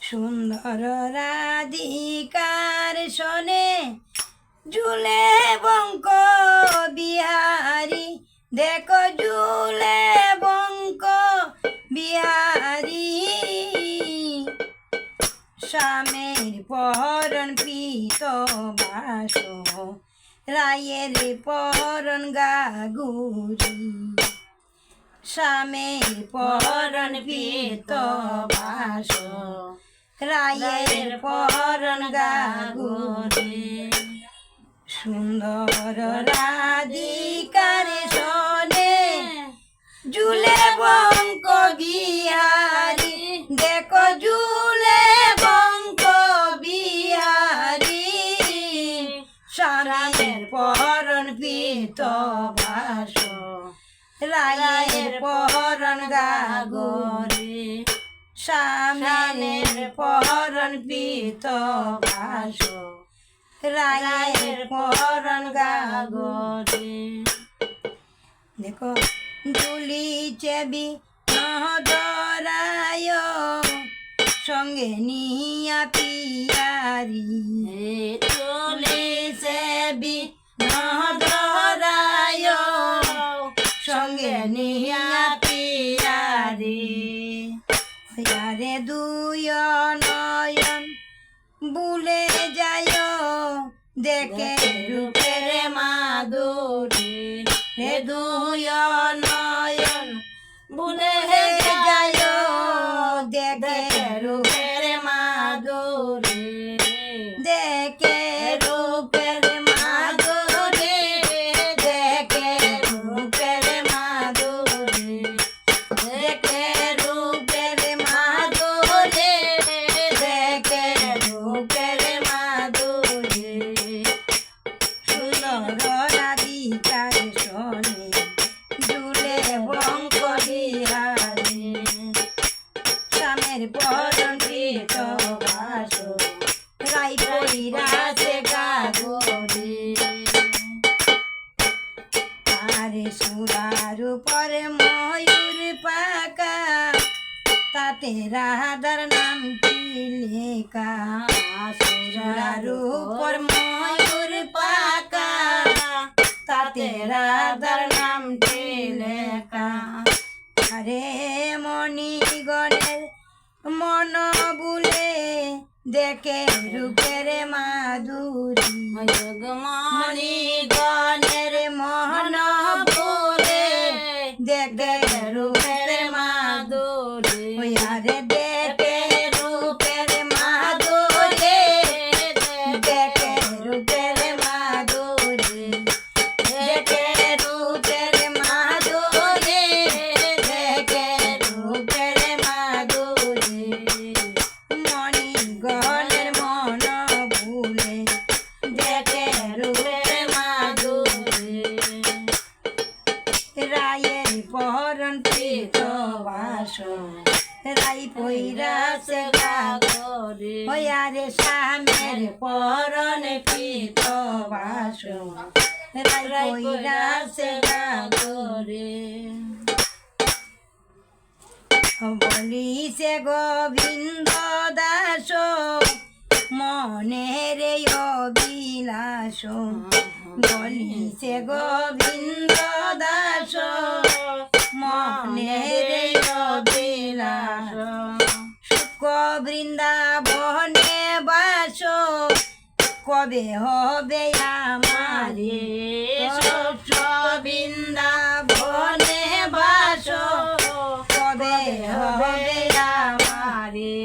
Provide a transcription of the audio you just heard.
সুন্দর রাধিকার শোনে ঝুলে বঙ্ক বিহারি, দেখো ঝুলে বঙ্ক বিহারি। স্বামীর পরণ পিত বাস, রায়ের পরণ গাগুরি। স্বামীর পরণ পিত বাস, রায়ের পরণ গাগুরি। সুন্দর রাধিকার শোনে ঝুলে বঙ্ক বিহারি, দেখো ঝুলে বঙ্ক বিহারি। স্বামীর পরণ পিত বাস, রায়ের পরণ গাগুরি। স্বামীর পরণ পিত বাস, রায়ের পরণ গাগুরি। দেখো দুলিছে বিনোদরায়, সঙ্গে নিয়া পিয়ারি। দুলিছে বিনোদরায়, সঙ্গে নিয়া পিয়ারি। আরে দুই নয়ন বুলে যায়, দেখে রূপের মাধুরী। হে দুই নয়ন বুলে যায়, দেখে রূপের মাধুরী। দেখে রূপের মাধুরী, দেখে রূপের মাধুরী, দেখে রূপের মাধুরী, দেখে রূপের মাধুরী। সুন্দর রাধিকার শোনে ঝুলে বঙ্ক বিহারি। স্বামীর পরণ পিত বাস, রাই পইরাছে গাগুরি। আরে সুরার উপরে ময়ূর পাকা, তাতে রাধার নামটি লেখা। সুরার উপর ময়ূর পাকা, তাতে রাধার নামটি লেখা। আরে মণিগণের মন বুলে, দেখে রূপের মাধুরী। মণিগণের মন বুলে, দেখে রূপের মাধুরী। আরে দেখে রূপের মাধুরী, দেখে রূপের মাধুরী, দেখে রূপের মাধুরী, দেখে রূপের মাধুরী। মণিগণের মন ভুলে, দেখে রূপের মাধুরী। রায়ের পরণ পিত বাস, রাই পইরাছে গাগুরি। আরে স্বামীর পরণ পিত বাস, রাই পইরাছে গাগুরি। বলিছে গোবিন্দ দাস, মনের অবিলাস। বলিছে গোবিন্দ দাস, মনের অবিলাস। সুখ বৃন্দাবনে বাস, কবে হবে আমারে। সুখ বৃন্দাবনে বাস, কবে হবে আমারে।